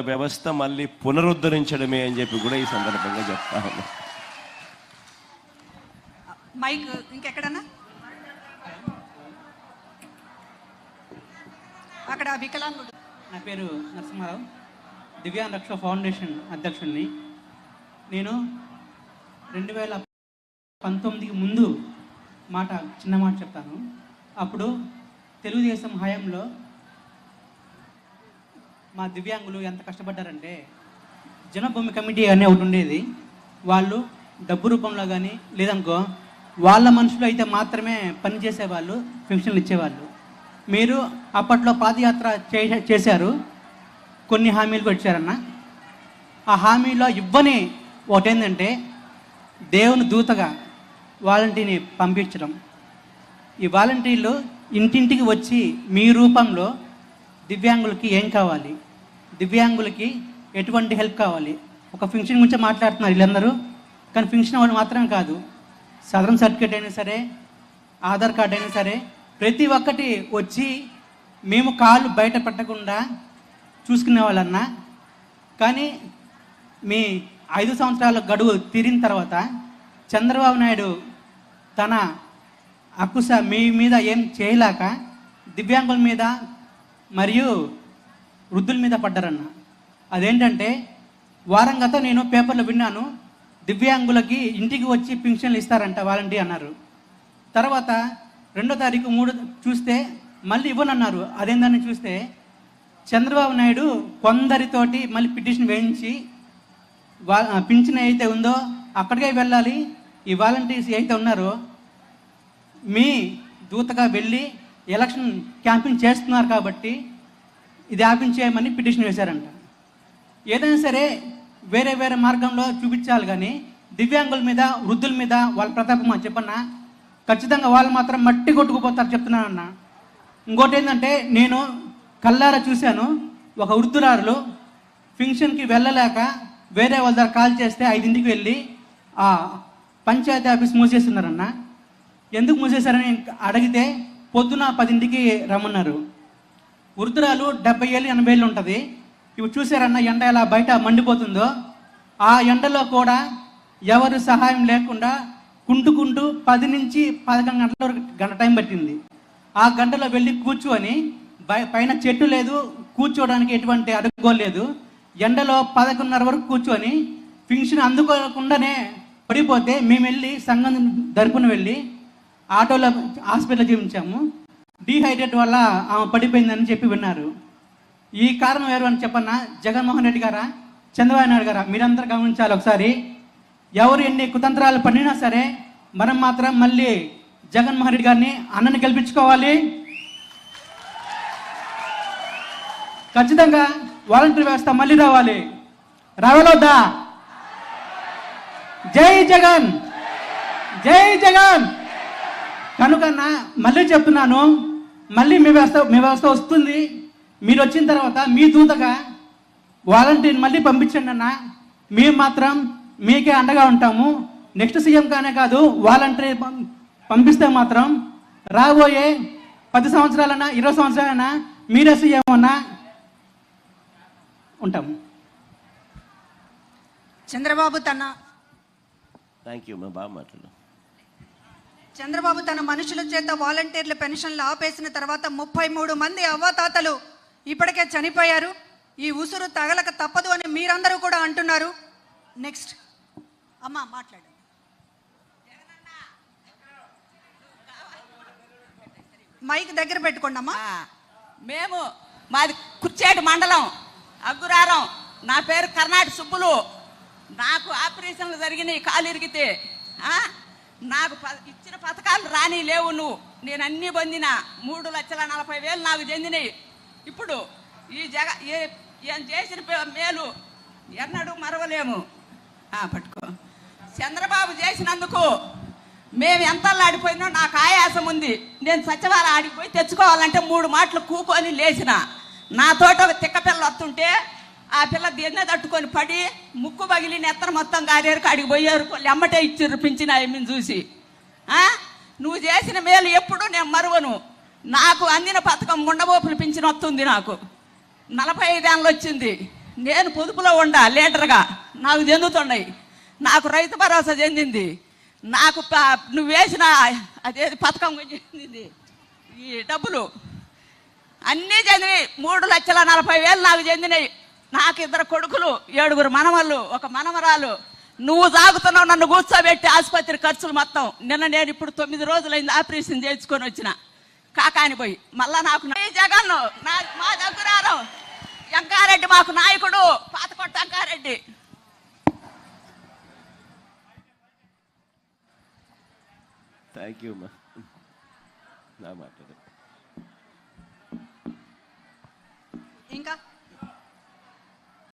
వ్యవస్థ మళ్ళీ పునరుద్ధరించడమే అని చెప్పి కూడా ఈ సందర్భంగా చెప్తా ఉన్నా. మైక్ ఇంకెక్కడన్నా అక్కడ వికలాంగుడు. నా పేరు నరసింహారావు, దివ్యాంగ రక్ష ఫౌండేషన్ అధ్యక్షుడిని. నేను 2019కి ముందు చిన్న మాట చెప్తాను. అప్పుడు తెలుగుదేశం హయాంలో మా దివ్యాంగులు ఎంత కష్టపడ్డారంటే, జనభూమి కమిటీ అనే ఒకటి ఉండేది. వాళ్ళు డబ్బు రూపంలో కానీ లేదనుకో వాళ్ళ మనుషులు అయితే మాత్రమే పనిచేసేవాళ్ళు, పెన్షన్లు ఇచ్చేవాళ్ళు. మీరు అప్పట్లో పాదయాత్ర చేశారు, కొన్ని హామీలు వచ్చారన్న. ఆ హామీలో ఇవ్వని ఒకటేంటంటే దేవుని దూతగా వాలంటీర్ని పంపించడం. ఈ వాలంటీర్లు ఇంటింటికి వచ్చి మీ రూపంలో దివ్యాంగులకి ఏం కావాలి, దివ్యాంగులకి ఎటువంటి హెల్ప్ కావాలి, ఒక ఫంక్షన్ గురించి మాట్లాడుతున్నారు వీళ్ళందరూ. కానీ ఫంక్షన్ వాళ్ళు మాత్రమే కాదు, సదరన్ సర్టిఫికేట్ అయినా సరే, ఆధార్ కార్డు అయినా సరే, ప్రతి ఒక్కటి వచ్చి మేము కాళ్ళు బయట పెట్టకుండా చూసుకునే వాళ్ళన్నా. కానీ మీ 5 సంవత్సరాల గడువు తీరిన తర్వాత చంద్రబాబు నాయుడు తన అక్కుస మీ మీద ఏం చేయలేక దివ్యాంగుల మీద మరియు వృద్ధుల మీద పడ్డారన్న. అదేంటంటే వారం గత నేను పేపర్లో విన్నాను, దివ్యాంగులకి ఇంటికి వచ్చి పింఛన్లు ఇస్తారంట వాలంటీర్ అన్నారు. తర్వాత 2వ తారీఖు 3 చూస్తే మళ్ళీ ఇవ్వనన్నారు. అదేందని చూస్తే చంద్రబాబు నాయుడు కొందరితోటి మళ్ళీ పిటిషన్ వేయించి పింఛన్ అయితే ఉందో అక్కడికే వెళ్ళాలి, ఈ వాలంటీర్స్ అయితే ఉన్నారో మీ దూతగా వెళ్ళి ఎలక్షన్ క్యాంపింగ్ చేస్తున్నారు కాబట్టి ఇది ఆపించేయమని పిటిషన్ వేశారంట. ఏదైనా సరే వేరే వేరే మార్గంలో చూపించాలి, కానీ దివ్యాంగుల మీద వృద్ధుల మీద వాళ్ళ ప్రతాపం అని చెప్పన్నా ఖచ్చితంగా వాళ్ళు మాత్రం మట్టి కొట్టుకుపోతారు చెప్తున్నానన్న. ఇంకోటి ఏంటంటే నేను కల్లారా చూశాను, ఒక వృద్ధురాలు ఫంక్షన్కి వెళ్ళలేక వేరే వాళ్ళ దగ్గర కాల్ చేస్తే 5ంటికి వెళ్ళి ఆ పంచాయతీ ఆఫీస్ మూసేస్తున్నారన్న. ఎందుకు మూసేశారని అడిగితే పొద్దున 10ంటికి రమ్మన్నారు. వృద్ధురాలు 70 ఏళ్ళు 80 ఏళ్ళు ఉంటుంది. ఇవి చూసారన్న ఎండ ఎలా బయట మండిపోతుందో, ఆ ఎండలో కూడా ఎవరు సహాయం లేకుండా కుంటుకుంటూ 10 నుంచి 11 గంటల వరకు గంట టైం పట్టింది. ఆ గంటలో వెళ్ళి కూర్చొని పైన చెట్టు లేదు, కూర్చోవడానికి ఎటువంటి అడుక్కోలేదు, ఎండలో 11:30 వరకు కూర్చొని ఫంక్షన్ అందుకోకుండానే పడిపోతే మేము వెళ్ళి సంఘం తరపున వెళ్ళి ఆటోలో హాస్పిటల్ చూపించాము. డీహైడ్రేట్ వల్ల ఆమె పడిపోయిందని చెప్పి విన్నారు. ఈ కారణం ఎవరు అని చెప్పన్నా, జగన్మోహన్ రెడ్డి గారా, చంద్రబాబు నాయుడు గారా? మీరందరూ గమనించాలి ఒకసారి. ఎవరు ఎన్ని కుతంత్రాలు పడినా సరే మనం మాత్రం మళ్ళీ జగన్మోహన్ రెడ్డి గారిని అన్నని గెలిపించుకోవాలి. ఖచ్చితంగా వాలంటీర్ వ్యవస్థ మళ్ళీ రావాలి. రావాలొద్దా? జై జగన్, జై జగన్. కనుకన్నా మళ్ళీ చెప్తున్నాను, మళ్ళీ మీ వ్యవస్థ వస్తుంది. మీరు వచ్చిన తర్వాత మీ దూతగా వాలంటీర్ మళ్ళీ పంపించండి అన్న. మేము మాత్రం మీకే అండగా ఉంటాము. నెక్స్ట్ సీఎం కానే కాదు, వాలంటీర్ పంపిస్తే మాత్రం రాబోయే 10 సంవత్సరాలన్నా 20 సంవత్సరాలన్నా మీరే సీఎం అన్నా ఉంటాము. చంద్రబాబు తన మనుషుల చేత వాలంటీర్ల పెన్షన్లు ఆపేసిన తర్వాత 33 మంది అవ్వాతాతలు ఇప్పటికే చనిపోయారు. ఈ ఉసురు తగలక తప్పదు అని మీరందరూ కూడా అంటున్నారు. నెక్స్ట్ అమ్మా మాట్లాడు. మైక్ దగ్గర పెట్టుకోండి అమ్మా. మేము మాది కుర్చేటి మండలం అగ్గురారం. నా పేరు కర్ణాటి సుబ్బులు. నాకు ఆపరేషన్లు జరిగినాయి, కాలు ఇరిగితే. నాకు ఇచ్చిన పథకాలు రాని లేవు. నేను అన్నీ పొందిన 3,40,000 నాకు చెందినాయి. ఇప్పుడు ఈ ఏం చేసిన మేలు ఎన్నడూ మరవలేము. పట్టుకో. చంద్రబాబు చేసినందుకు మేము ఎంత ఆడిపోయినా నాకు ఆయాసం ఉంది. నేను సచివాలయం ఆడిపోయి తెచ్చుకోవాలంటే 3 మాటలు కూకొని లేచిన. నాతోట ఒక తిక్క పిల్ల వస్తుంటే ఆ పిల్ల దీన్నే తట్టుకొని పడి ముక్కు పగిలి నెత్తన మొత్తం గారేరుకు అడిగి పోయారు. ఎమ్మటే ఇచ్చిర్రు పింఛన్ ఆయమ్మని చూసి. నువ్వు చేసిన మేలు ఎప్పుడు నేను మరువను. నాకు అందిన పథకం గుండబోపులు పింఛన్ వస్తుంది. నాకు 45 ఏళ్ళు వచ్చింది. నేను పొదుపులో ఉండా లీడర్గా నాకు చెందుతున్నాయి. నాకు రైతు భరోసా చెందింది. నాకు నువ్వు వేసిన అదేది పథకం చెందింది. ఈ డబ్బులు అన్నీ చెందినవి. 3,40,000 నాకు చెందినాయి. నాకు 2 కొడుకులు, 7 మనవళ్ళు, 1 మనవరాలు. నువ్వు సాగుతున్నావు నన్ను కూర్చోబెట్టి ఆసుపత్రి ఖర్చులు మొత్తం. నేను ఇప్పుడు 9 రోజులైంది ఆపరేషన్ చేయించుకొని వచ్చిన కాకాని పోయి. మళ్ళా నాకు జగన్ మా దగ్గర వెంకారెడ్డి మాకు నాయకుడు, పాతకొట్ట వెంకారెడ్డి. థ్యాంక్ యూ అమ్మా. నా మాట్లాడు ఇంకా